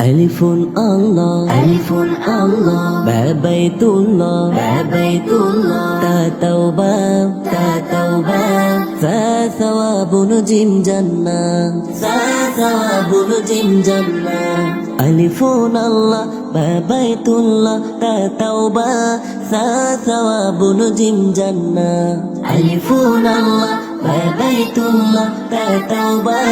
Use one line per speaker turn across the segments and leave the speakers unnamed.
Alifun Allah, Alifun Allah, Ba Baitullah, Ba Baitullah, Ta Tawbah, Ta Tawbah, Sa Thawabun Jim Jannah, Sa Thawabun Jim Jannah. Alifun Allah, Ba Baitullah, Ta Tawbah, Sa Thawabun Jim Jannah. Alifun Allah, Ba Baitullah, Ta Tawbah,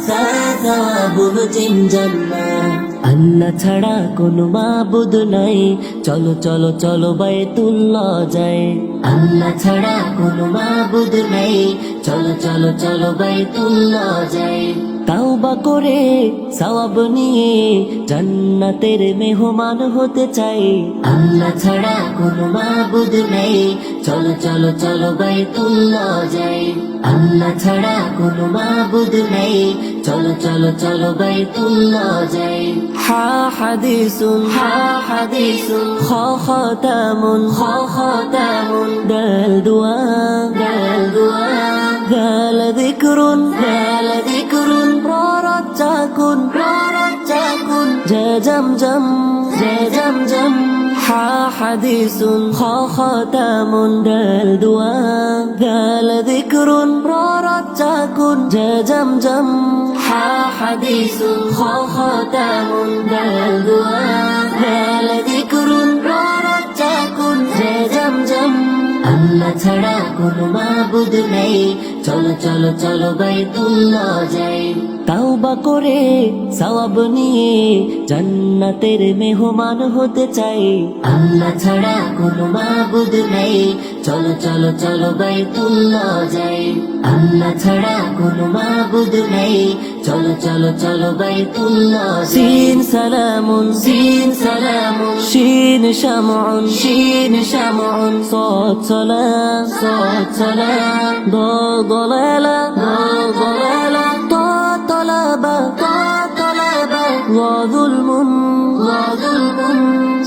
Sa Thawabun Jim Jannah. আল্লাহ ছাড়া কোনো মাবুদ নাই, চলো চলো চলো বাইতুল্লাহ যাই। আল্লাহ ছাড়া কোনো মাবুদ নাই, চলো চলো চলো বাইতুল্লাহ যাই। তাওবা করে সওয়াব নিয়ে জান্নাতের মেহমান হতে চাই। আল্লাহ ছাড়া কোনো মাবুদ নাই, চলো চলো চলো বাইতুল্লাহ যাই। আল্লাহ ছাড়া কোনো মাবুদ নাই, চলো চলো চলো বাইতুল্লাহ যাই। হা হাদিসুন, হা হাদিসুন, খ খতামুন, খ খতামুন, দাল দুআ, দাল দুআ, দাল যিকরুন, দাল যিকরুন, প্ররজ্জাকুন, প্ররজ্জাকুন, জা জামজাম, জা জামজাম। হা হাদিসুন, খ খতামুন, দাল দুআ, দাল যিকরুন, প্ররজ্জাকুন, জা জামজাম। হা হাদিসুন, খ খতামুন, দাল দুআ, দাল যিকরুন, প্ররজ্জাকুন, জা জামজাম। আল্লাহ ছাড়া কোনো মাবুদ নেই, চলো চলো চলো বাইতুল্লাহ যাই। তাওবা করে সওয়াব নিয়ে জান্নাতের মেহমান হতে চাই। আল্লাহ ছাড়া কোনো মাবুদ নেই, চলো চলো চলো বাইতুল্লাহ যাই। আল্লাহ ছাড়া কোনো মাবুদ নেই, চলো চলো চলো বাইতুল্লাহ। সিন সালামুন, সিন সালামুন, শিন শামউন, শিন শামউন, সাদ সালাম, সাদ সালাম, দাল দালালা, দাল দালালা, তা তালাবা, তা তালাবা, ওয়া যুলমুন, ওয়া যুলমুন।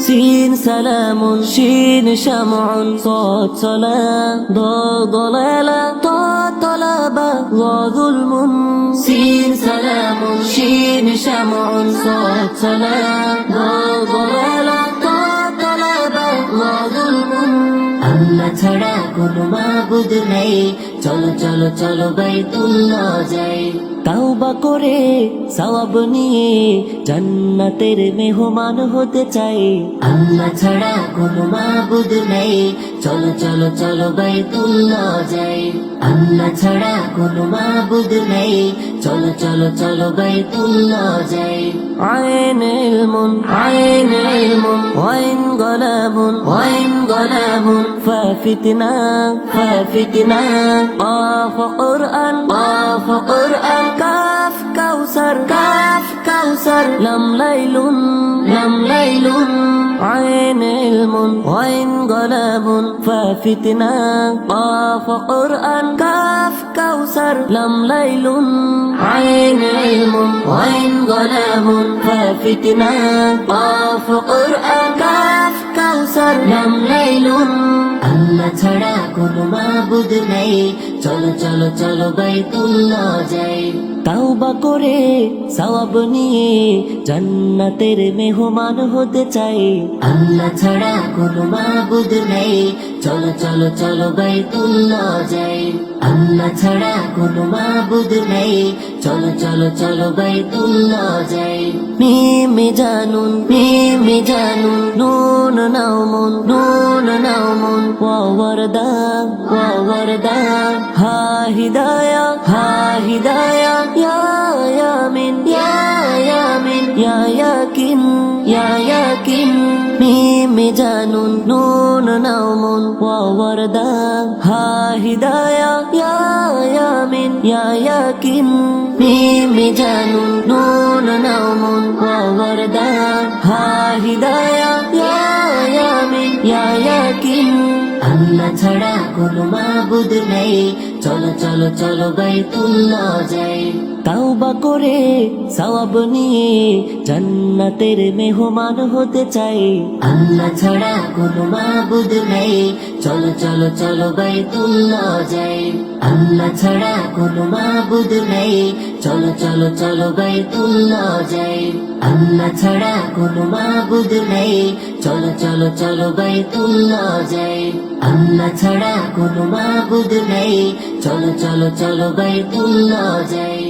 সিন সালামুন, শিন শামউন, সাদ সালাম, দাল দালালা, তা তালাবা, ওয়া যুলমুন। সিন সালামুন, শিন শামউন, সাদ সালাম, দাল দালালা, তা তালাবা, ওয়া যুলমুন। আল্লাহ ছাড়া কোনো মাবুদ নেই, চলো চলো চলো বাইতুল্লাহ যাই। তাওবা করে সওয়াব নিয়ে জান্নাতের মেহমান হতে চাই। আল্লাহ ছাড়া কোনো মাবুদ নেই, চলো চলো চলো বাইতুল্লাহ যাই। আল্লাহ ছাড়া কোনো মাবুদ নেই, চলো চলো চলো বাইতুল্লাহ যাই। আইন ইলমুন, আইন ইলমুন, ওয়াইন গলাবুন, ওয়াইন গলাবুন, ফাফিতনা, ফাফিতনা, কাফ কুরআন, কাফ কুরআন, কাফ কাউসার, কাফ কাউসার, লাম লাইলুন, লাম লাইলুন। আইন ইলমুন, ওয়াইন গলাবুন, ফাফিতনা, কাফ কুরআন, কাফ কাউসার, লাম লাইলুন। আইন ইলমুন, ওয়াইন গলাবুন, ফাফিতনা, কাফ কুরআন, কাফ কাউসার, লাম লাইলুন। আল্লাহ ছাড়া কোনো মাবুদ নেই, চলো চলো চলো বাইতুল্লাহ যাই। তাওবা করে সওয়াব নিয়ে জান্নাতের মেহমান হতে চাই। আল্লাহ ছাড়া কোনো মাবুদ নেই, চলো চলো চলো বাইতুল্লাহ যাই। আল্লাহ ছাড়া কোনো মাবুদ নেই, চলো চলো চলো বাইতুল্লাহ যাই। মিমে জানুন, মিমে জানুন, নুন নাউমুন, নুন নাউমুন, ওয়া ওয়ারদা, ওয়া ওয়ারদা, হা হিদায়া, হা হিদায়া, ইয়া ইয়ামিন, ইয়া ইয়ামিন, ইয়া ইয়াকিন, ইয়া ইয়াকিন। মিমে জানুন, নুন নাউমুন, ওয়া ওয়ারদা, হা হিদায়া, ইয়া ইয়ামিন, ইয়া ইয়াকিন। মিমে জানুন, নুন নাউমুন, ওয়া ওয়ারদা, হা হিদায়া, ইয়া ইয়ামিন, ইয়া ইয়াকিন। আল্লাহ ছাড়া কোনো মাবুদ নেই, চলো চলো চলো বাইতুল্লাহ যাই। তাওবা করে সওয়াব নিয়ে জান্নাতের মেহমান হতে চাই। আল্লাহ ছাড়া কোনো মাবুদ নেই, চলো চলো চলো বাইতুল্লাহ যাই। আল্লাহ ছাড়া কোনো মাবুদ নেই, চলো চলো চলো বাইতুল্লাহ যাই। আল্লাহ ছাড়া কোনো মাবুদ নেই, চলো চলো চলো বাইতুল্লাহ যাই। আল্লাহ ছাড়া কোনো মাবুদ নেই, চলো চলো চলো বাইতুল্লাহ যাই।